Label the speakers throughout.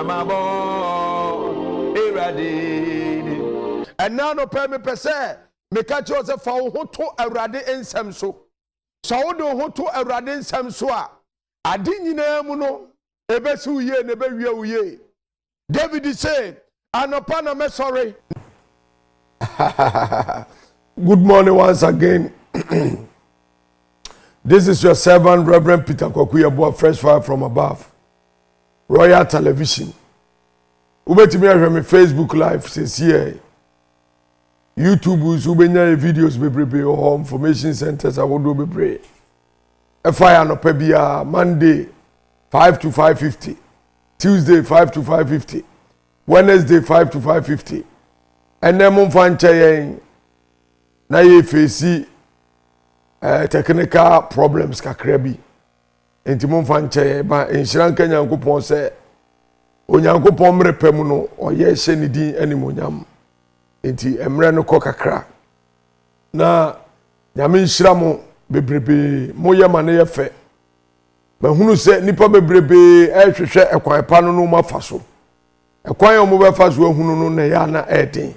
Speaker 1: mabo erade and now no pay me pese me catch you say fa wo ho to awurade ensem so so wo do ho to awurade ensem so a ade nyina mu no ebesi uye ne be wie uye David said anopa na me sorry. Good morning once again. This is your servant Reverend Peter Kwaku, fresh fire from above. Royal Television. Ubetimi ahwe me Facebook live says here. YouTube is ubenya videos bebrebe or information centers awodo bebre. Fire no pebia Monday 5 to 5:50. Tuesday 5 to 5:50. Wednesday 5 to 5:50. And then mon fan chayen na ye face technical problems kakra bi. Enti mon fan chayen ba enhira nka Nyankopon se Onyankopon mrepam no oye hye ne din animonyam. Enti emre no kọ kakra. Na nyame nhira mo bebrebe mo ye mane ye fe. Mahunu se nipa bebrebe ehwehwe ekwan pa no no mafa so. Ekwan yo mo befa so ahunu no na ya na eden.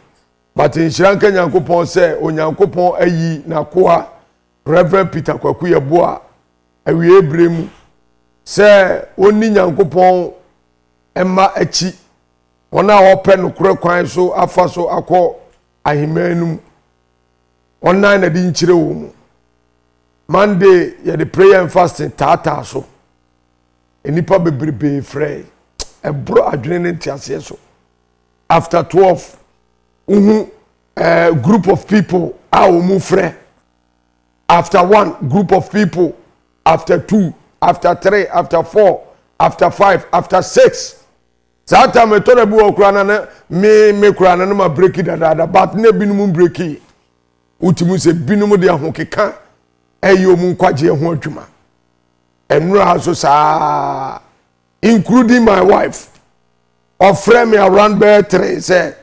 Speaker 1: But nhira nka Nyankopon se Onyankopon ayi na koa Reverend Peter Kwaku Yeboah awie ebremu se oni Nyankopon emma achi ona ope no kure kwan so afa so akọ ahimanum ona na di nchire wo mu Monday ye the prayer and fasting tata so enipa bebrebe frey ebro adwene ne ntiase so after 12 group of people a mu frey after 1 group of people after 2 after 3 after 4 after 5 after 6 Sata me to bu okura na me kura na ma break dada but na binum break utimu se binum de ahokeka ayo mu nkwaje ho adwuma enura haso sa including my wife offer me around by 3 say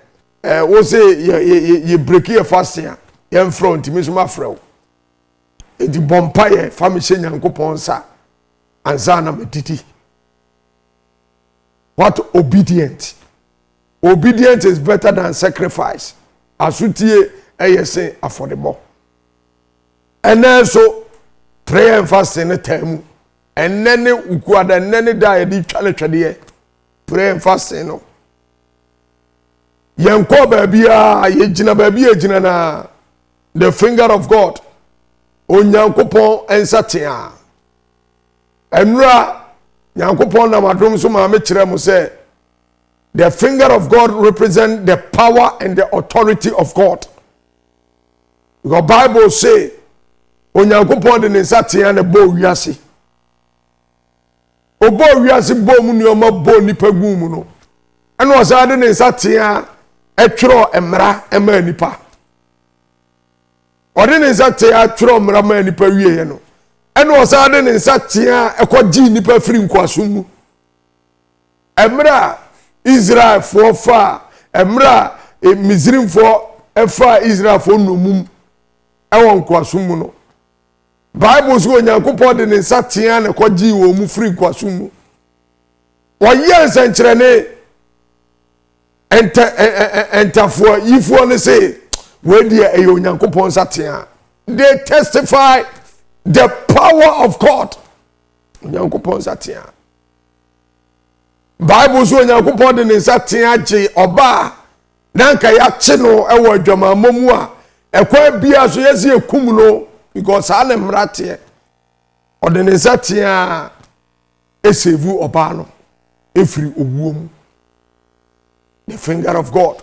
Speaker 1: wo say ye break your fasting ye front me so ma frew e di bompaye family Nyankopon sa anza na medidi. What obedient? Obedience is better than sacrifice. Asutie say affordable. And then so prayer and fasting a time. And then ukwada nene da di twale prayer and fasting no. Yanko babia yejina babia jina na the finger of God. Onyankopon ensatia. Enra Nyankopon na madom so ma me kire mo say the finger of God represent the power and the authority of God. The Bible say Onyankopon de nsatia na bo wiase. Obo wiase bo mu nioma bo nipa gu mu no. Eno osa de nsatia etworo emra ema nipa. Ode nsatia etworo emra ma nipa wiye no. Eno osade ne nsatia ekogi nipa firi nkwasom emra Israel for fa emra Misrim for efa Israel for nomum ewon nkwasom no Bible so Onyankopon de ne nsatia na ekogi wo mu firi nkwasom oye nsankyere ne entafo yifo ne say we dia e Onyankopon nsatia they testify the power of God. Onyankopon satia. Bible so Onyankopon de ne satia je oba nanka ya che no ewo adwama momu a ekwa bia so yesi ekum no because ane mrate o de ne satia esevu oba no efiri owuom. The finger of God.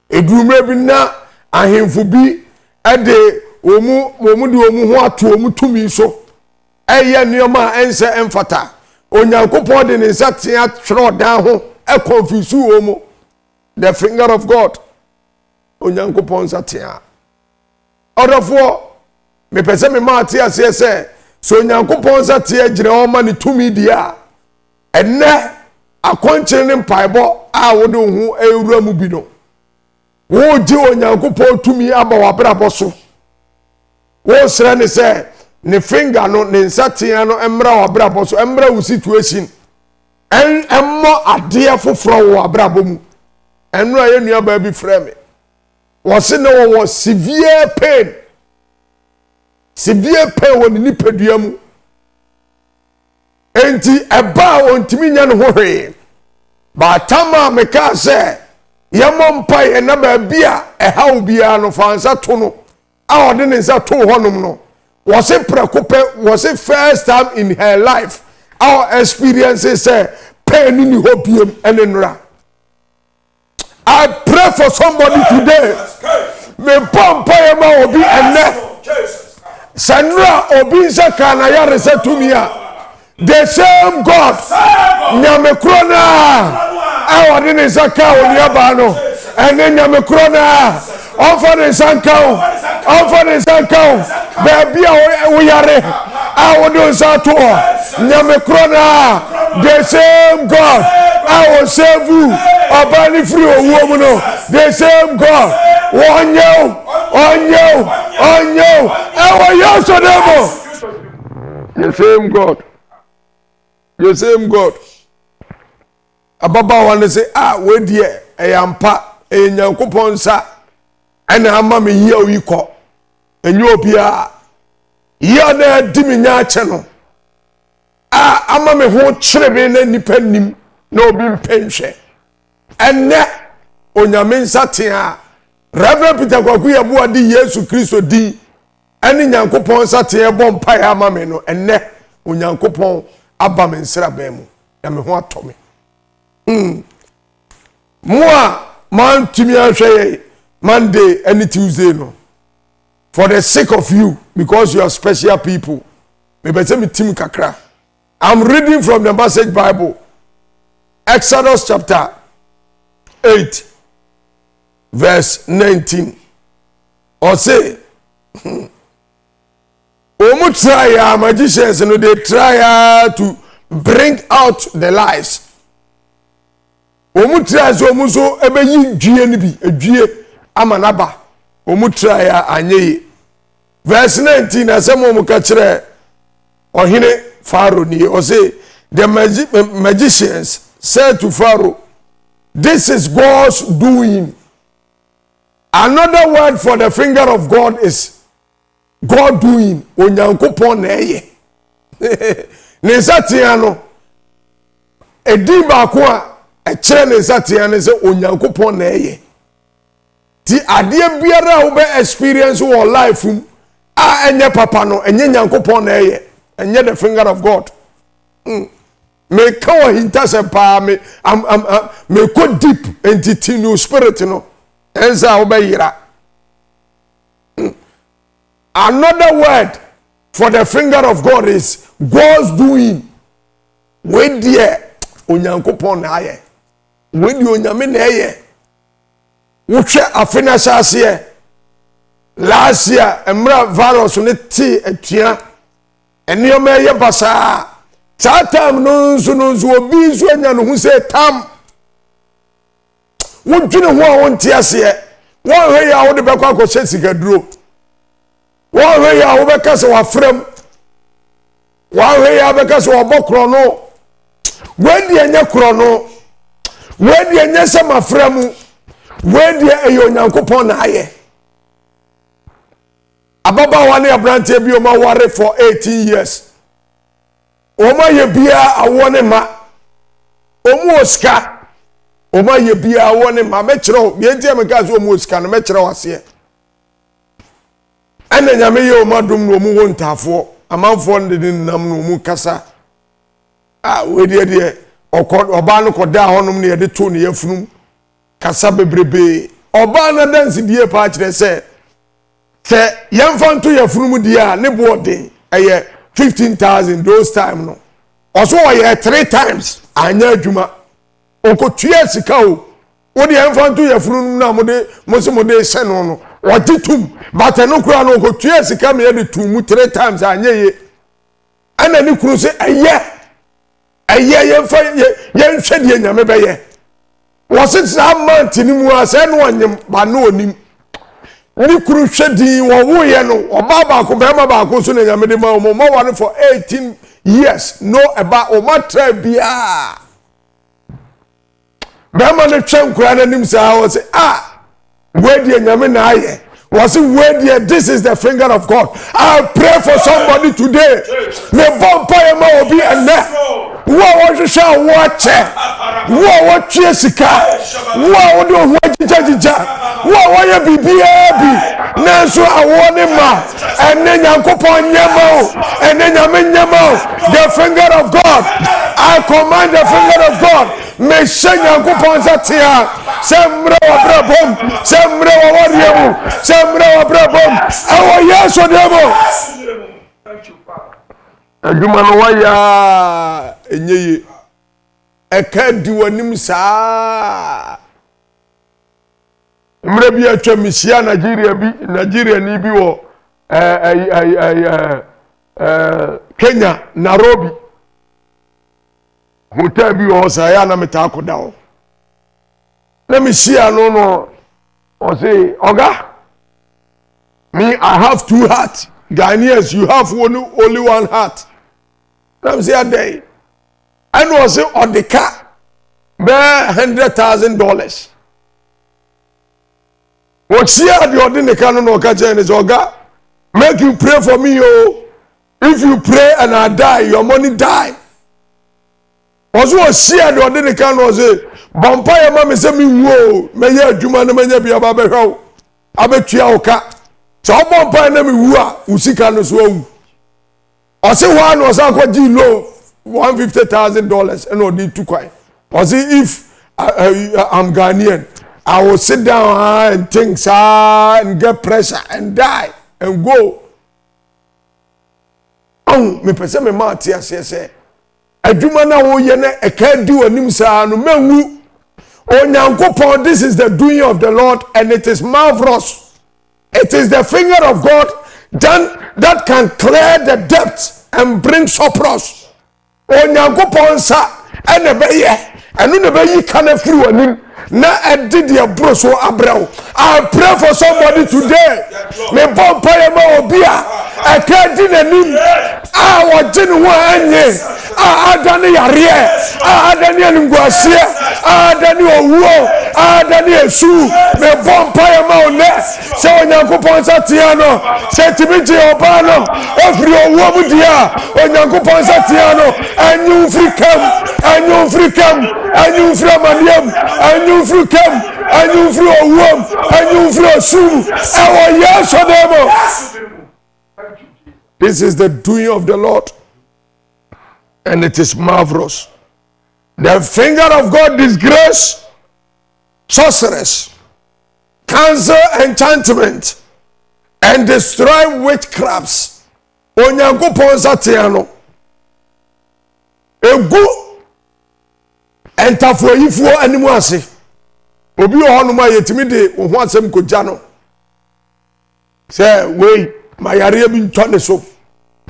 Speaker 1: Edumre bi na ahemfo bi ede omu di omu ho ato omu tumi so eye nioma ense emfata Onyankopon de ne nsatia twro dan ho e confuse omu the finger of God Onyankopon nsatia odofo me pese me ma ate ase se so Onyankopon nsatia gire o ma ne tumi dia enne akwankyere ne mpaibo a wo de ho ewura mu bi no wo ji Onyankopon tumi aba wabrabo so wo sere ne se ne finger no ne nsatia no emra wabrabo so emra wo situation emmo ade foforo wo abrabo mu enu aye nua ba bi frɛ me wo se ne wo severe pain wo ni nipadua mu enti eba ontimi nya ne ho hwe ba tama meka se yɛmɔ mpa na ba bia ɛhaw bia no fansa to no a ɔde ne nsa to hɔnom no was a preoccuped was a first time in her life our experiences say pain in hope and in ra. I pray for somebody today. Me pampa yema obi ene sanra obi zakana ya rese to me the same God nyame krona awade ne zaka oni aba no ene nyame krona offer the sankaw baby we are I will do so nyame krona the same God I will save you abani free owo no the same God on you our yesterday the same God ababa wan say we die eyampa enyankopon sa ana ama me yi awiko enye obia yi na di me nya ache no ama me ho kyerebe na nipa nim na obi mpenhwe enne onyame nsatea Reverend Peter Kwaku Yeboah di Yesu Kristo di ene nyankopon nsatea bom pa ya ama me no enne onyankopon aba me nsra ba mu ya me ho atome Moi man timi ahwe Monday and Tuesday no for the sake of you because you are special people me better me team kakra. I'm reading from the Message Bible, Exodus chapter 8 verse 19 or say omu try magicians no they try to bring out the lies omu try so omu so ebeyi dwie ni bi edwie amanaba omu try anye verse 19 asemo omu ka kire ohine Pharaoh ni o say the magicians said to Pharaoh, this is God's doing. Another word for the finger of God is God doing. Onyankopon na eye ne satia no edi ba ko a kire ne satia ne se onyankopon na eye ti ade biara wo be experience wo life a enye papa no enye nyankopon na eye enye the finger of God me kawa hinta se pa me ko deep entity no spirit no enza wo be yira. Another word for the finger of God is God's doing. We dear onyankopon na aye we di onyame na eye wo hwe afena sase last year emra virus ne ti atua enioma eye basa time no nso obi zo anya no hu se tam wo dwene ho a won ti ase wo hwe ya wo de bekwa akose sikaduro wo hwe ya wo beka se wa frem wo hwe ya beka se wo bokro no we di anya kro no we di anya se ma frem we di eyo nyankopon na aye ababa wane abrante bi o ma ware for 18 years o ma ye bia awone ma o mu oska o ma ye bia awone ma me kire o ye ntie me ka so o mu oska no me kire wase ene nyame ye o ma dum no mu wontafo amanfo ndede nam no mu kasa we de oba no koda honom ne ye de to ne yafunum kasa bebrebe oba na dance die pa kire se yemfa nto yafunum dia ne boden eye 15,000 those time no also ye 3 times anya adwuma okotua sika o de yemfa nto yafunum na mode se no otitum but no kura no okotua sika me de tumu 3 times anya ye ana ni kuru se eye yemfa yenhwe de nyame beye was sa month ni mu ase no anyem ba no onim ni kuru hwedi wo wo ye no oba ba ko be ma ba ko so na nyame de ma mo one for 18 years no eba o ma tra bia bema ne twem kura na nim saa wo say where die nyame na aye was it where die this is the finger of God. I pray for somebody today me bompa e ma obi ene wo hwehwe wo che wo tue sika wo de ho agijagija wo ye bibia bi nanso awo ne ma ene nyankopon nyama ene nyame nyama the finger of God. I command the finger of God me nyankopon zatia semre wa brabom semre wa wariemu semre wa brabom awo yeso demo aduma no waya enyeye eka di wanim saa mre bi atwa misia Nigeria ni bi wo Kenya Nairobi hotel bi wo sa ya na meta akoda wo na misia no o say oga me I have two hearts. Ghanaians, you have only one heart. Let me say a day. I know say on the car, bear $100,000. What see the ordinary canon or catcher is oga. Make you pray for me, oh. If you pray and I die, your money die. Also, see the ordinary canon say, Vampire mammy say me whoa, may you do man, may you be a baby. I bet you oka. So one point na me wua usika no so awu. O say one was akwaji low $150,000 and odi two kwai. O say if I'm Ghanaian, I will sit down and think and get pressure and die and go. Me pese me ma ti ase se. Aduma na wo ye na e ka di onim sa no mewu. Onyankopon, this is the doing of the Lord and it is marvelous. It is the finger of God that can clear the depths and bring surplus. Onyankopon sa ene beye enu ne beyi kana firi wanim na edi de bro so abrao. I pray for somebody today. Me bompa ye ma obi a akadi nanim wajin ho anye adani yare adani ngwasie adani owuo adani esu me bompa ye ma one se onyankopon sa tia no se tibiji oba no ofri owuo mu dia onyankopon sa tia no anyu frikam anyu framaniam anyu frikam anyu fri owuo anyu fri osu ewo yeso demo. This is the doing of the Lord, and it is marvelous. The finger of God disgrace sorcerers, cancel enchantment, and destroy witchcrafts. Onyankopon satiano egu entafoyifuo animu ase obi ohonuma yetimi de ho asem koja no say we mayare bi ntone so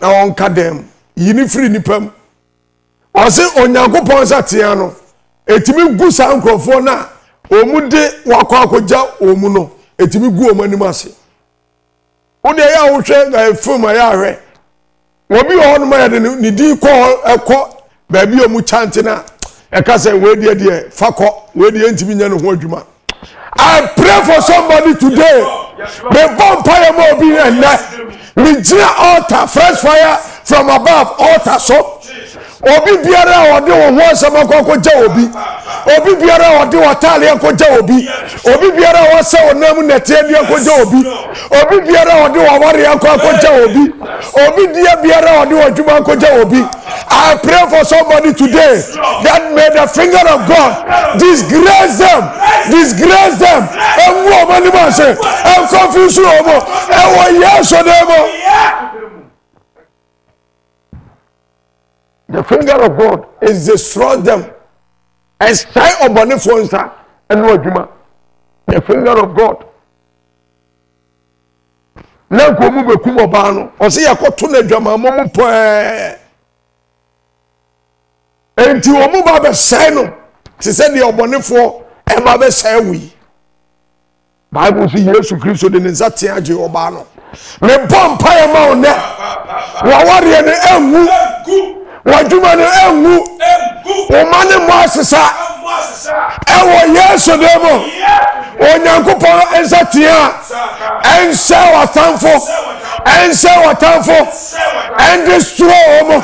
Speaker 1: na won ka dem yini free nipam o se onyankopon satia no etimi gu sa nkrofo na omude wakọ akoja omu no etimi gu omanim ase wo de ya wo hwe na film ya hwe obi ohonuma ya de ni di ko ekọ ba bi omu chante na eka say we de fakọ we de ntimi nya no ho adwuma. I pray for somebody today. The vampire mo be and me jina altar fresh fire from above altar so obi biara ode wo ho sama kokoja obi biara ode watale kokoja obi biara wo se onam nete de kokoja obi biara ode wo ware kokoja obi dia biara ode wo djuma kokoja I pray for somebody today that may the finger of God disgrace them and wo mani ma say and confuse omo e wo yeso demo. The finger of God is destroy them. And stay upon the phone, and no juma. The finger of God. Now go move a kumobano, or see a cotton drama, momo poe. And to move up a sign, she said the obonifo, and my say we. Bible see Jesus Christ in Zatia Giobano. Me bomb pie amount there. Wawari and emu. Wajuma ne enwu o mane mo asesa ewo yesu demo onyankopon ensatia ense watamfo and destroy omo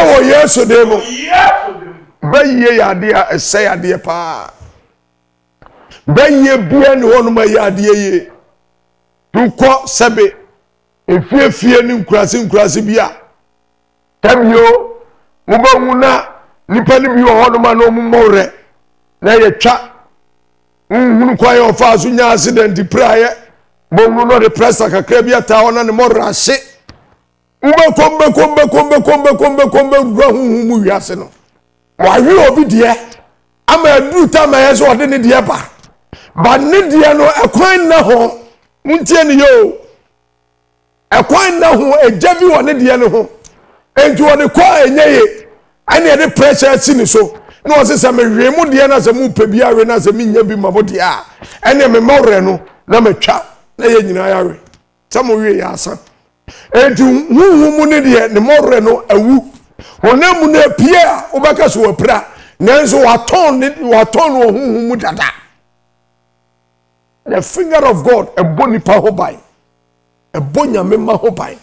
Speaker 1: ewo yesu demo bayiye yade a ese yade pa bayiye bia ne wonuma yade ye tukọ sebe efiefie ni nkurase bia tamyo mubawuna nipa ni bi wo honoma no mmore na ye twa nhunu kwa ye ofa so nya accident praye bonnu no de pressa kakra bi ata ona ne morase kombe huhu wiase no wawe obi de ama adu ta ma ye so ode ne de ba ne de no ekwan na ho muntie ne yo ekwan na ho eja bi wo ne de ne ho enti wo ne kwa enyeye ane de pressure sini so no wose se me hwemu de na se mu pe bia we na se me nya bi mabo de a ene me mawre no na metwa na ye nyina ya we samo we ya asa enti huhu ne de ne mawre no awu honam na pie a obaka so wapra nanso waton huhu mu dada. The finger of God eboni pa hobai ebonya mema hobai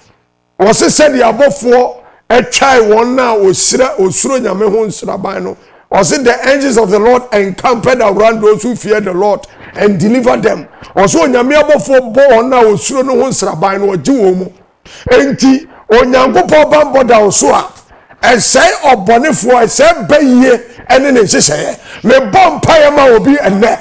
Speaker 1: wose se de abofo etwai won na osuro nyame ho nsraban no was it the angels of the Lord encamped around those who fear the Lord and delivered them also nyame abofo bo na osuro no ho nsraban no ogi wo mu enti onyankopɔ bamboda oso a esai obonefo esai bayiye ene ne hyehyɛ me bom paye ma obi enne.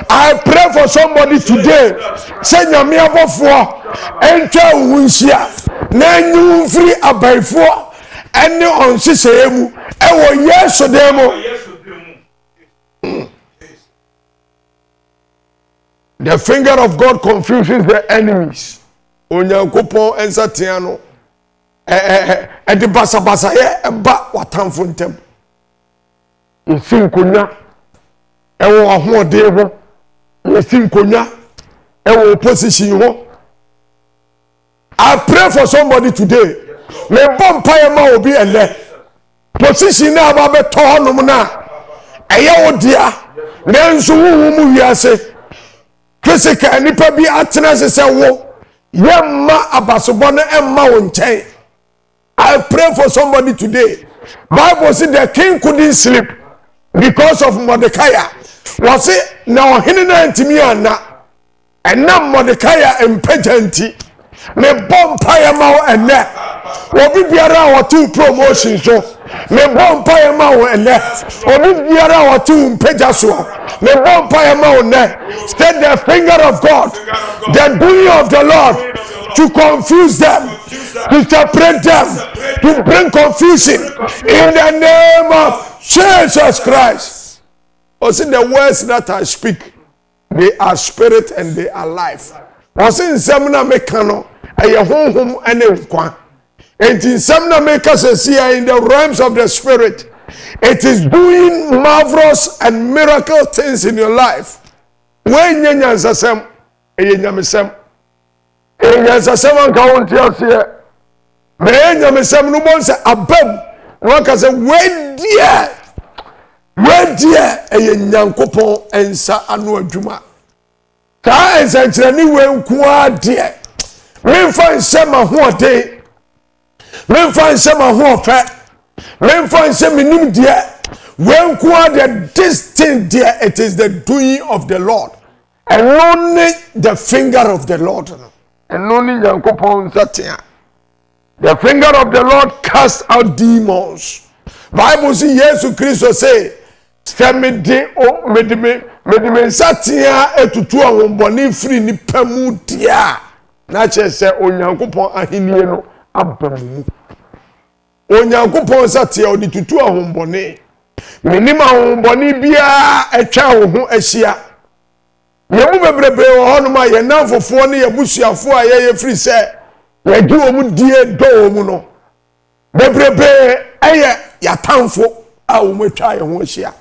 Speaker 1: I pray for somebody today. Say nyame abofo entwa wunhia na nyu free abaifo ene onhyehyɛ mu ewo yesu demo. The finger of God confuses the enemies. Onyankopon ensatia no de basabasa ye eba watamfo ntem. Isinkonya ewo ahode ho isinkonya ewo position ho. I pray for somebody today. Me bompa ma obi ele position na ba beto honum na eye odia nanso huhu mu wiase physical nipa bi atena se wo yemma abasobo na emma wo nchen. I pray for somebody today. Bible said the king couldn't sleep because of Mordecai. Was it now hini na ntimi ana ena Mordecai empagyanti me bompa ya ma wo ene obi biara wa two promotion so me bompa ya ma wo ene obi biara wa two mpagya so me bompa ya ma wo ene. Stand the finger of God, the doing of the Lord to confuse them, to separate them, to bring confusion in the name of Jesus Christ. Also, the words that I speak, they are spirit and they are life. Also, in Semina Mekano, I home and a and in Semina Mekas in the realms of the spirit, it is doing marvelous and miracle things in your life. When you are Sasem, Yamisem, Yasaseman County here, when Yamisem no one say abem, one can say, when dear, a Yankopon and Sa Anu Juma. Ka is actually when Qua dear. Men find Sema who a day, men find Sema who a fat, men find Seminim dear. When Qua the distant dear, it is the doing of the Lord. And only the finger of the Lord. And only Yankopon Satia. The finger of the Lord casts out demons. Bible says Jesus Christ say, Stemidi o medime Satia etutu awonboni free ni pemu dia. Na che se Onyankopon ahinie no abamu. Onyankopon Satia odi tutu awonboni. Minima awonboni bia etwa wo ho ahia. Yemu bebrebe wo honoma ye nanfofo ne yebusuafo a ye free say ye di omu die do omu no bebrebe eye yatamfo a omu atwa ye ho ahia.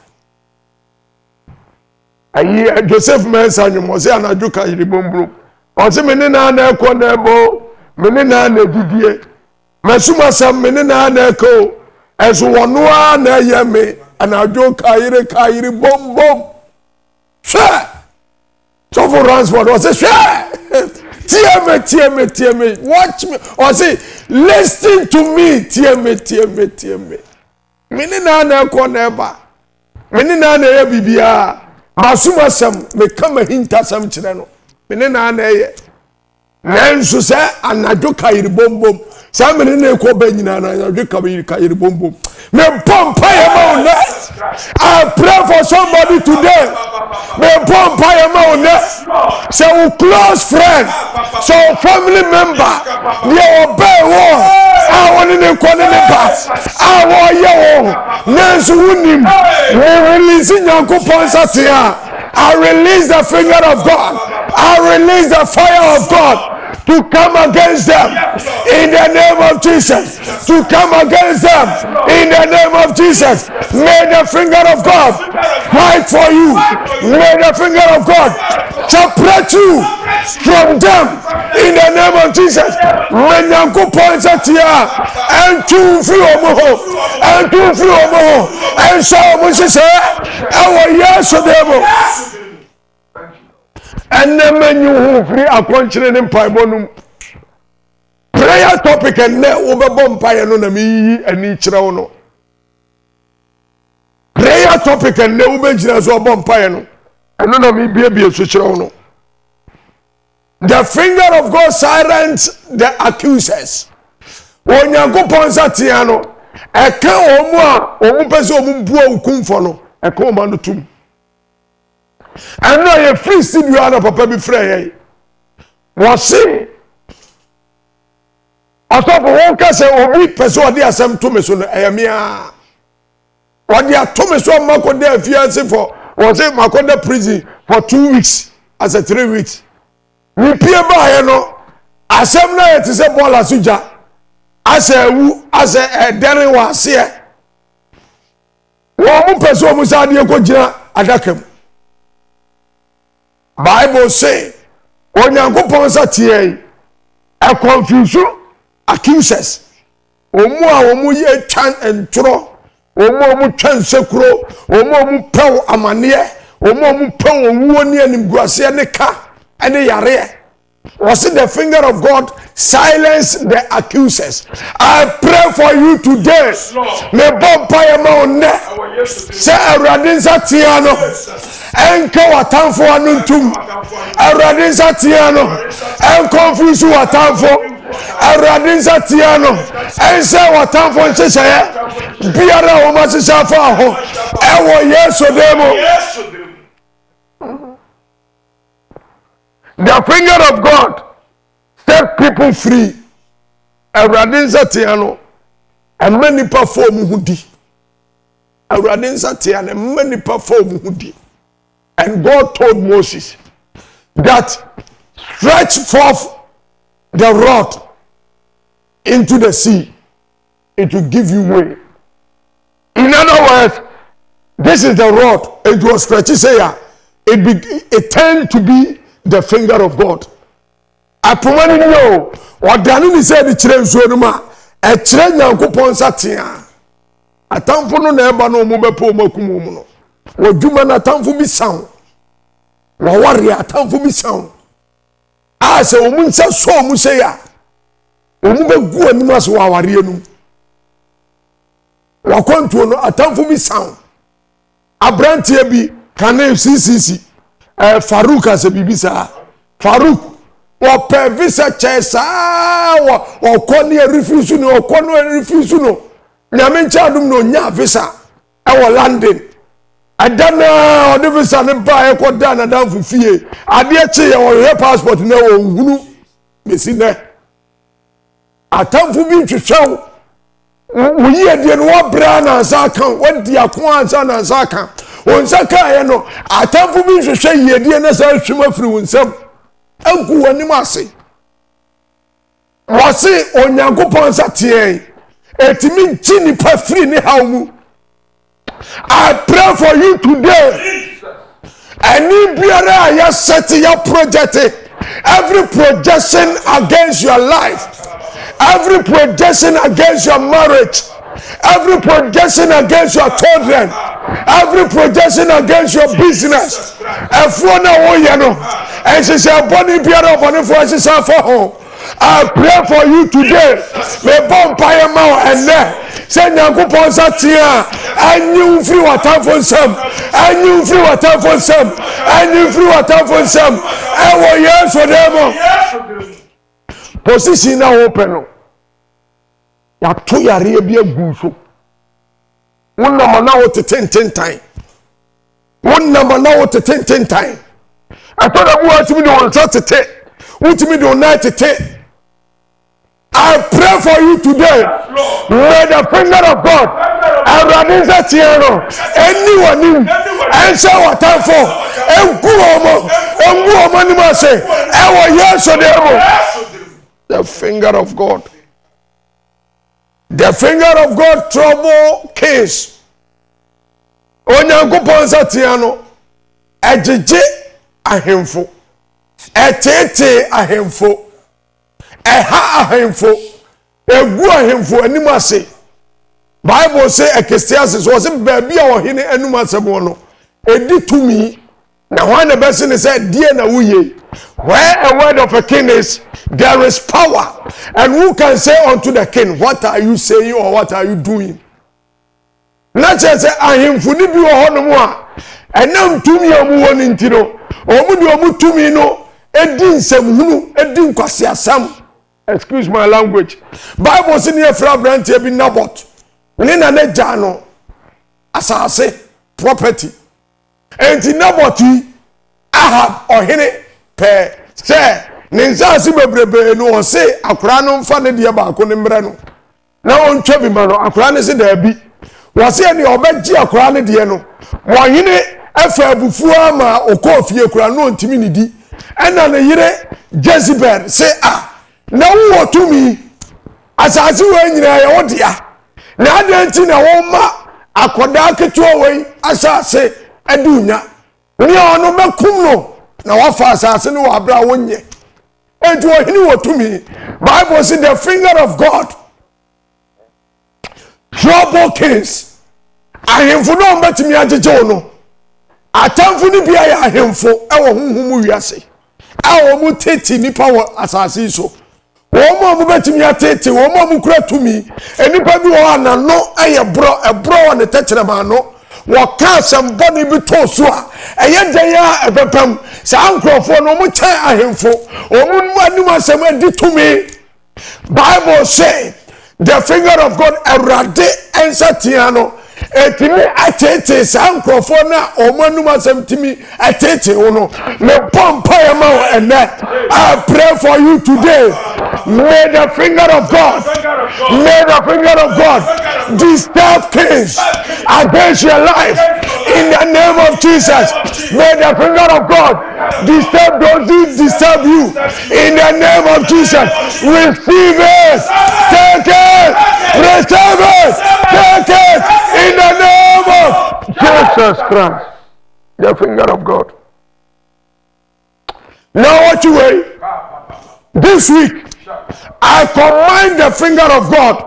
Speaker 1: Ayi Joseph Mensa nyomo se anajuka yiribombro o se mene na na ekọ na ebo mene na na didie mesuma sam mene na na ekọ ezo wono a na ye me anajuka yire ka yiri bombom Sure. So for Ransford was a sure. TM. Watch me. Or say, listen to me. TM. Mini na na ko neba. Mini na na ye bibia. Masuma sam me kama hinta sam kire no. Mini na na ye. Nanso se anadwo kairi bombom. Sa mini na ko ba nyina na anadwo kairi bombom. Me pompa ye ma una. I pray for somebody today. Me pompa ye ma una. Say a close friend, so family member, we obey war. I want to call in the past. I want you. Nancy Wunim. We release in your coupons. I release the finger of God. I release the fire of God to come against them in the name of Jesus. To come against them in the name of Jesus. May the finger of God fight for you. May the finger of God separate you from them in the name of Jesus. When you go points at here and two free and two free and so Moses our yes to them. And then when you free a country in Pibonum prayer topic and then over bompire no me and each round. Prayer topic and then over just bompire no. And no me be a switch round. The finger of God silenced the accusers. When you go Ponsatiano, a cow or person who for no, a command to. And now you free still you are papa be free. Was say, I thought one can say, oh, we person there some Thomas on Ayamia. What they are Thomas on Marco there fiancé for, was it Marco prison for 2 weeks as a 3 weeks. We pay by no asem na it is a ball asuja as a dere was here wo mu person mu sa de ko gina adakam Bible say onyankopon sa tie a confuse accusers omu a omu ye twan entro omu twan sekuro omu pew amane omu pew owuo ne animguase ne ka. And they are here. Was it the finger of God silence the accusers? I pray for you today. Me bompire ma onne. Say Radinza Tiano. Enko watamfo anuntum. Radinza Tiano. En confuse watamfo. Radinza Tiano. En say watamfo ncheseye. Biara o ma sisa fa ho. Ewo Yesu demo. The finger of God set people free. Radinza Tiano. And many perform hudi. Radinza Tiano. Many perform hudi. And God told Moses that stretch forth the rod into the sea. It will give you way. In other words, this is the rod. It was stretched. It turned to be the finger of God. Apomani no, odani ni say the kire nsuo no ma, e kire Nyankopon satea. Atamfo no na eba no mo bepo makumu mu no. Wodwuma na atamfo bi saw. Wa ware atamfo bi saw. A se omu nsa so omu se ya. Omu begu anim aso wa ware enu. Wa kontuo no atamfo bi saw. Abrantie bi kane CCC. Farouk as a bibisa. Farouk or per visa chesa or corny refuse no or corner refuse no. Nyamenchadum no nya visa. Our landing. I don't know the visa and buy a quadana down for fear. I dear chair or your passport no who missing there. A time for me to show. We hear the one brand and Zaka, when the Aquans and Zaka. On Zaka, no, I time for me to say, ye dear Nessa Shima through and some. Uncle Animasi. Was it on Yankopon Satie? Et me chini pa free ni haumu. I pray for you today. Any biara ya set your project. Every projection against your life. Every projection against your marriage. every projection against your children, every projection against your business, everyone and she said, Bonnie Pierre, Bonnie for home. I pray for you today. May bonfire mouth and there. Send your coupons at here. And you free water for some. And you free water for some. And you free water for some. I will yes for them. Position now open. Ya to ya rebia guso. One number now to 10 time. One number now to 10 time. I thought I wanted me to Saturday. What me do night to take. I pray for you today. May the finger of God arise Tiano. Anyone in answer what time for. And go say, yes or the finger of God. The finger of God trouble case. Onyango Ponza Tiano. Ejeje ahemfo. Etete ahemfo. Eha ahemfo. Egu ahemfo animase. Bible say Ecclesiastes was a baby or hine animase no. Edi tumi. Na one the best thing is said, dear na wuye. Where a word of a king is, there is power. And who can say unto the king, what are you saying or what are you doing? Not just say ahemfo ni bi wo hono mo a. Enam tumi amu woni ntino. Omu di omu tumi no. Edin semhunu edin kwase asam. Excuse my language. Bible say near fra branch e bi Nabot. Ni na ne jano asase property. Enti Nabot Ahab ohene pe say ninzasi bebrebe no on say akura no mfa ne de ba ko ne mre no. Na on twa bi ma no akura ne se da bi. Wo say ne obeji akura ne de no. Wo hene afa abufu ama okofie kura no ntimi ne di. Ena ne yire Jezebel say na wo tumi asase wo nyina ya wodia na adanti na wo ma akoda ketuo wei asase adunya ni ono makum no na wafa asase no abra wonye enti wo hini wo tumi. Bible say the finger of God trouble case ahemfo no mbatimi ajeje no atamfo ni bia ya ahemfo ewo honhom wiase awo mu teti nipa wo asase so wo mu betimi atete wo mu kura tumi enipa bi wo anano aye bro wo ne techere ma no wo ka semboni bi to so a eye den ya ebepam sa ankrofo no mu kyan ahemfo wo mu anu asem adi tumi. Bible say the finger of God erade ensatiano etimi atete sa ankrofo na omanu asem timi atete wo no me pompa ya ma wo ene. I pray for you today. May the finger of God disturb things against your life in the name of Jesus. May the finger of God disturb those who disturb you in the name of Jesus. Receive it, take it, receive it, take it in the name of Jesus Christ. The finger of God. Now what you wait? This week I command the finger of God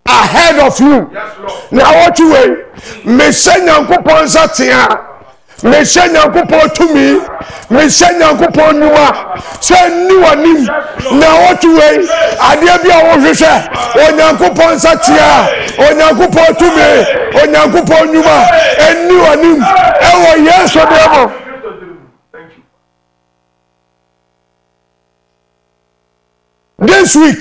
Speaker 1: ahead of you. Yes, now what you wait? Me say nyankopon satia. Me say nyankopon to me. Me say nyankopon numa. Say ni wanim. Now what you wait? Ade bia wo hwehwe. O nyankopon satia. O nyankopon to me. O nyankopon numa. Eni wanim. Ewo yeso demo. This week,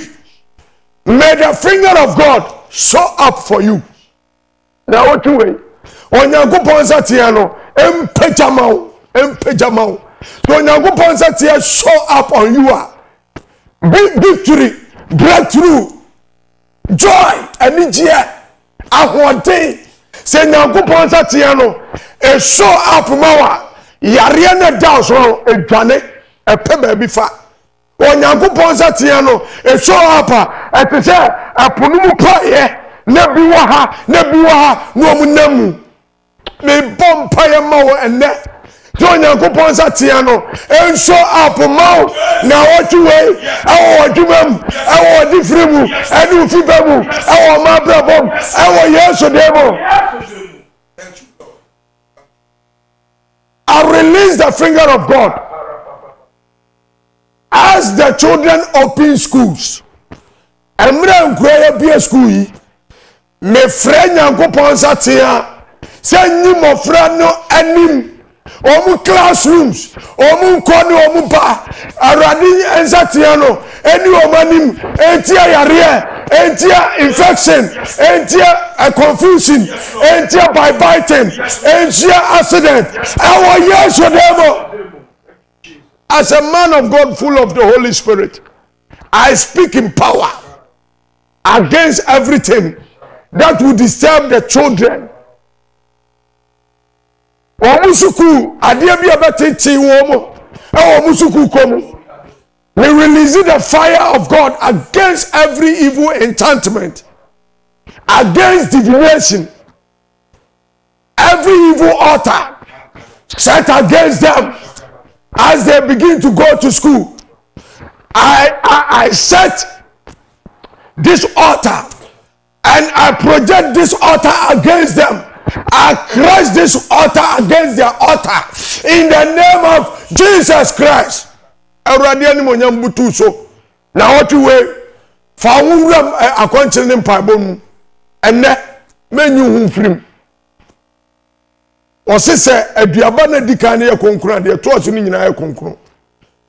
Speaker 1: may the finger of God show up for you. Now what you wait? On your good Ponsatiano, Empejamau. So on your good Ponsatia show up on you. Big victory, breakthrough, joy, and joy. Ahwante. Say your good Ponsatiano, a show up mawa. Yariana Dawson, a Jane, a pebble before. Onyankopon satiano e show up e say aponumu paye na bi wa ha no mu namu me bompa ye ma wo enne Nyankopɔn nsa tea no enso up mouth na wɔtwe ɛwɔ adwuma mu ɛwɔ difiri mu ɛne ofiba mu ɛwɔ mabrabom ɛwɔ Yesu demo. I release the finger of God as the children open schools. Emre nkura bia school yi me frɛ Nyankopɔn nsa tea sɛ nyimofra no anim omu classrooms omu nkoni omu ba aradi ensatia no eni omanim entia yare entia infection entia confusion entia by biting entia accident our Yesu demo. As a man of God full of the Holy Spirit, I speak in power against everything that will disturb the children. Omusuku adia bi abetiti womo omusuku komu. We release the fire of God against every evil enchantment, against divination, every evil altar set against them as they begin to go to school. I set this altar and I project this altar against them. I crush this altar against their altar in the name of Jesus Christ. Awurade ani monyam butu so na wotu we fa wuram akwankyere ne mpaebɔ mu enne menyu hu mfirim osese aduaba na dikan ne konkron de to so ne nyina konkron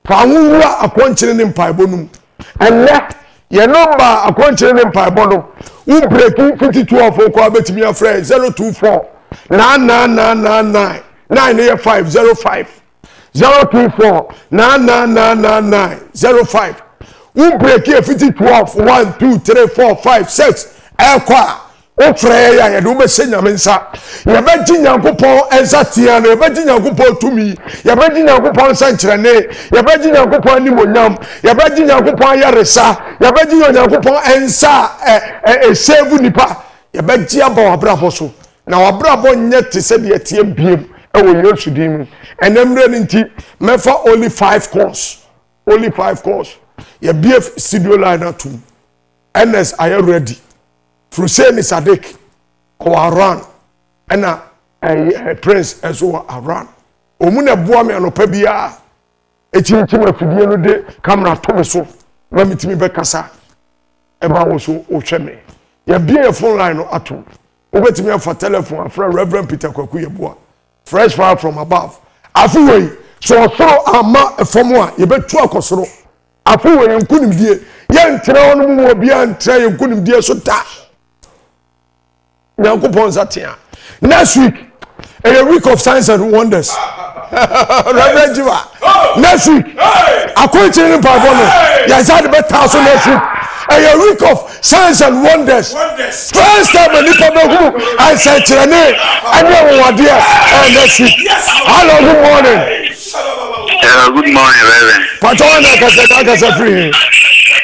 Speaker 1: fa wura akwankyere ne mpaebɔ mu enne ye number akwankyere ne mpaebɔ no u breaking 52 ko abetimi afre 024 99999 98505 024 9999905 u breaking 52 1 2 3 4 5 6 ekwa o frɛ ya ye do be se nyame nsa ye be gi Nyankopɔn ensa tia no ye be gi Nyankopɔn tumi ye be gi Nyankopɔn nsa nkyerɛne ye be gi Nyankopɔn animonyam ye be gi Nyankopɔn yaresa ye be gi Nyankopɔn ensa save nipa ye be gi aba wabrabɔ so na wabrabɔ nyɛ te sɛ de tie biem ɛwɔ Yesu din mu enemre nti mefa only 5 course ye be studio line atum NS are you ready? Hussein Sadiq ko aran ena prince ezo aran omuna boa me anopa bia etimtim afidie no de camera to me so ma mitimi be kasa e ba wo so o hwe me ya bia phone line no ato obetimi afa telephone afra Reverend Peter Kwaku Yeboa fresh fire from above afuwei so osoro ama efomo a ye betu akosoro afuwei nkunimdie ye ntere wono mu obia ntere ye nkunimdie so ta Nyankopɔn zatia. Next week, a week of signs and wonders. Reverend Jiva. Next week, according to the Bible, yes, I bet 1,000 next week. A week of signs and wonders. First time in the who I said to the name, I know what dear. And next week. Hello, good morning.
Speaker 2: Good morning, Reverend.
Speaker 1: Patona Kasa free.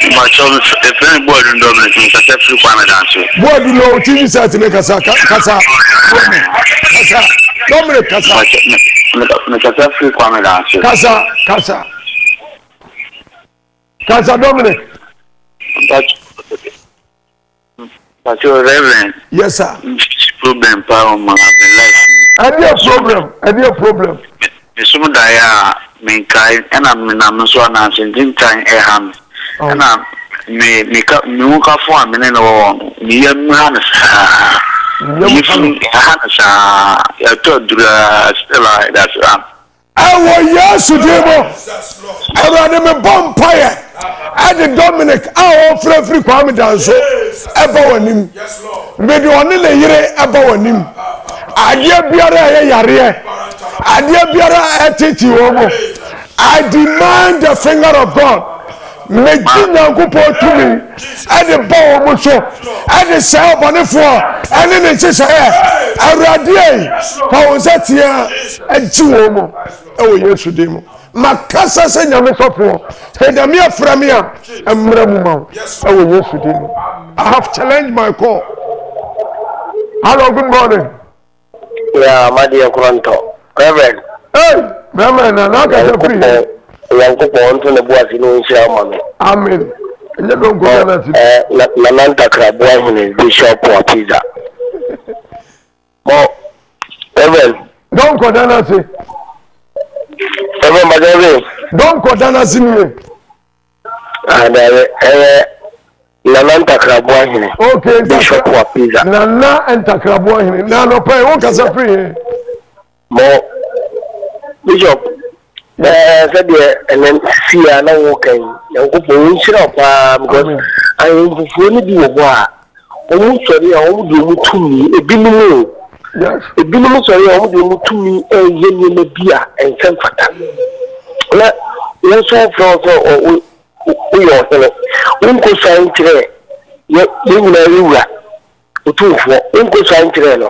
Speaker 2: My child is a friend board in Dominic in Kasa free Kwame Dance.
Speaker 1: Board below TV set in Kasa. Dominic Kasa.
Speaker 2: Kasa free Kwame Dance.
Speaker 1: Kasa Dominic.
Speaker 2: But your Reverend.
Speaker 1: Yes, sir.
Speaker 2: Problem power my life.
Speaker 1: Any problem.
Speaker 2: Some daya menkai and I'm so announcing time eham. And me muka for me no me Hannes. I told you that's
Speaker 1: yes, demo. I ran him a bonfire. I did Dominic, our free Kwame Dance. About him. Made one in a year about him. I dear Biara Yare. I dear Biara Titi. I demand the finger of God. Make Nyankopɔn to me. And the bow mucho. And the cell on the floor. And then it says, I radiate. How was that here? And 2 homo. Oh, yes, demo. Makasa se nyame sofo. Say the mere framia. And Mramuma. Oh, yes, demo. I have challenged my call. Hello, good morning.
Speaker 3: Yeah, my dear Kuranto. Reverend.
Speaker 1: Hey! Brahma na ka se free.
Speaker 3: Yankopɔn nto ne boase no nhyira ma me.
Speaker 1: Amen. Enye don ko na ti.
Speaker 3: Na nantakra boa hene Bishop Wapiza. Mo Evan.
Speaker 1: Don ko na ti.
Speaker 3: Evan Magabe.
Speaker 1: Don ko na si ni.
Speaker 3: Na nantakra boa hene.
Speaker 1: Okay,
Speaker 3: Bishop Wapiza.
Speaker 1: Na entakra boa hene. Na no pay won ka se free.
Speaker 3: Mo Bishop said and then see I know okay. Yankopɔn nhyira pa because I fufuo ni bi wo a omu sori a omu de omu tumi ebinom
Speaker 1: Yes.
Speaker 3: Ebinom sori a omu de omu tumi eye ni na bi a ensem fata. Na yenso fro o yo hele. Unko san kire ye nyina riwura. Otufo unko san kire no.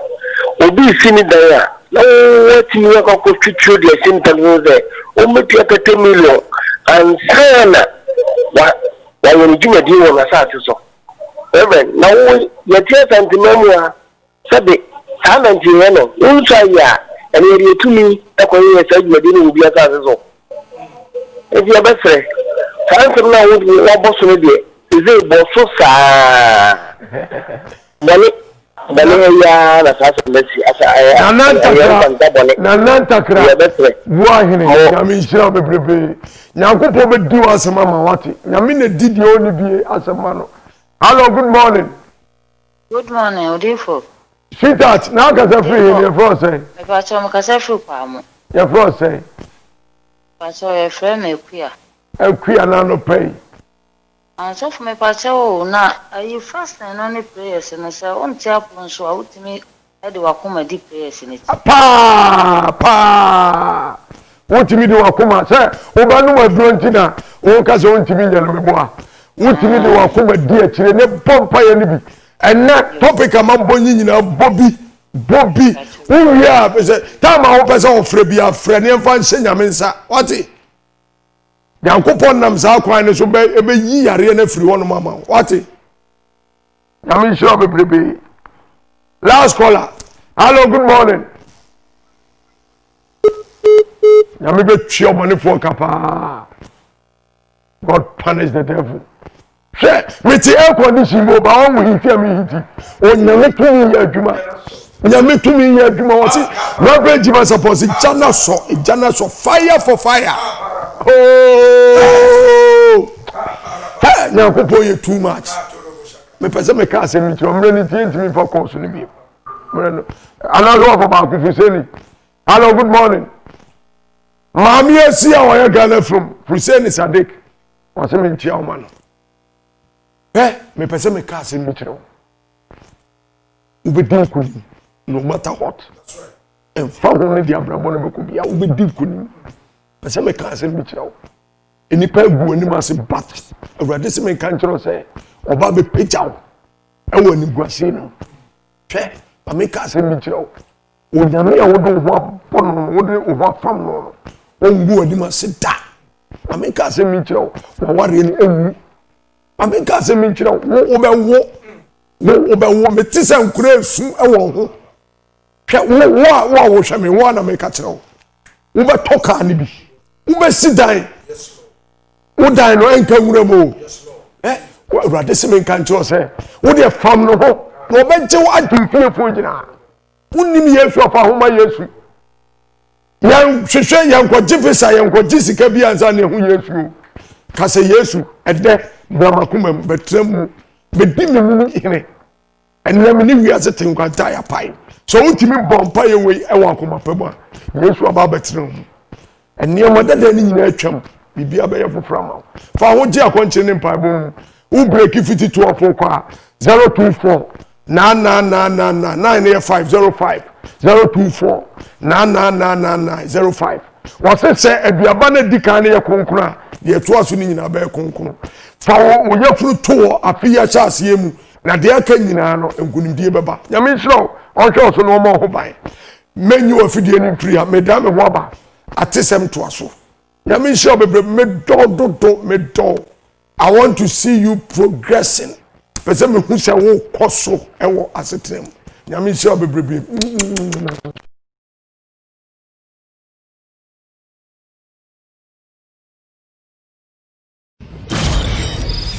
Speaker 3: Obi sini dan a na wati ni akọ twitwo de asim tanu ze o metia 30 million and sana wa yoni juma di wona sa ati so even na wo yetia santimamu a sabe sananti he no unsa ya ene ri etumi ekoye sa juma di no bi asa ati so e bi abesre santim na wo boso no de ze boso sa Bale ya na sasa mesi asa aya
Speaker 1: na nantakra bua hene nyame nhyira bebrebe nyankopɔ bedi asɛm ama wate nyame na didi oni bie asɛm no. Hello, good morning.
Speaker 4: Good morning, Odifo.
Speaker 1: Sweetheart, na ka se free here for say.
Speaker 4: Me pa cho mo ka se free pa mo.
Speaker 1: Ye for say.
Speaker 4: Pa cho ye frɛ me Akua.
Speaker 1: Akua na no pay.
Speaker 4: So for me pa cho na ayi fast na no prayers no say on tia pon so a utimi e de wakoma di prayers ni.
Speaker 1: Pa. Utimi de wakoma say oba no waduro ntina won ka se ontimi nyalo meboa. Utimi de wakoma di akire ne pompa ye ni bi. Ena topic amambo nyina bobi we are time a wo pese ofre bi afre ne mfa nse nyame nsa wati yankopon nam sa kwan ne so be yi yare na firi wono mama wati nyame show bebrebe. Last caller. Hello, good morning. Nyame be twa money for kapa. God punish the devil. With the air condition, but I want to hear me. Oh, nyame tumi ya adwuma. Nyame tumi ya adwuma. What's it? No great Jesus suppose it jana so fire for fire. Oh, hey, nyankopɔ ye too much. Me pese me ka se mi tro mre ni tie for cause ni bi. Mre no. Another for ba ku fuseni. Hello, good morning. Mami esi a wa Ghana from Fuseni Sadik. What's me ntia o ma no. Me pese me ka se mi tro. Ubedi kunim no matter what. That's right. And found only the abrabo no be ku bia ubedi kunim. Pese me ka se mi tro. Enipa gu ani ma se bat. Awurade se me kan tro se oba be pejaw. Ewo ni guase no. Hwe, ba me ka se mi tro. Onyame a wodo ho abono wode ho afam no. Ongu ani ma se da. Ba me ka se mi tro. Wa ware ni ewu. Aminka se mi nkyira wo obewo me ti se nkura esu ewo ho hwe wo wo hwe me wo na me ka kyerɛ wo be toka ni bi wo be sidan wo dan no enka nwura mo wo awurade se me nka nkyerɛ se wo de fam no ho na obegye wo adwumfie fo gyina unnim Yesu afa homa Yesu yan hwehwɛ yan kwagye fisa yan kwagye sika bi ansa ne ho Yesu ka se Yesu ede bramakuma betrem bedi me hene enam ni wiase tenkwanta ya pai so utimi bompa ye we ewa akoma pema Yesu aba betrem enne modada ni nyina atwam bibia be ye foframa fa ho gi akonche ne mpa bom u break 52 of kwa 024 99999 024 99999 wase se aduaba na dika ne ye konkra ye to aso ni nyina be konkro fa wo yafuru to afiya chase yemu na de aka nyina no enkunimdie beba nyame hiro onhwe so no mo ho ban menyi afidie ni nturi ha meda me ho aba atesem to aso nyame hiro bebre me do I want to see you progressing pese me hu se wo koso ewo asetrem nyame hiro bebre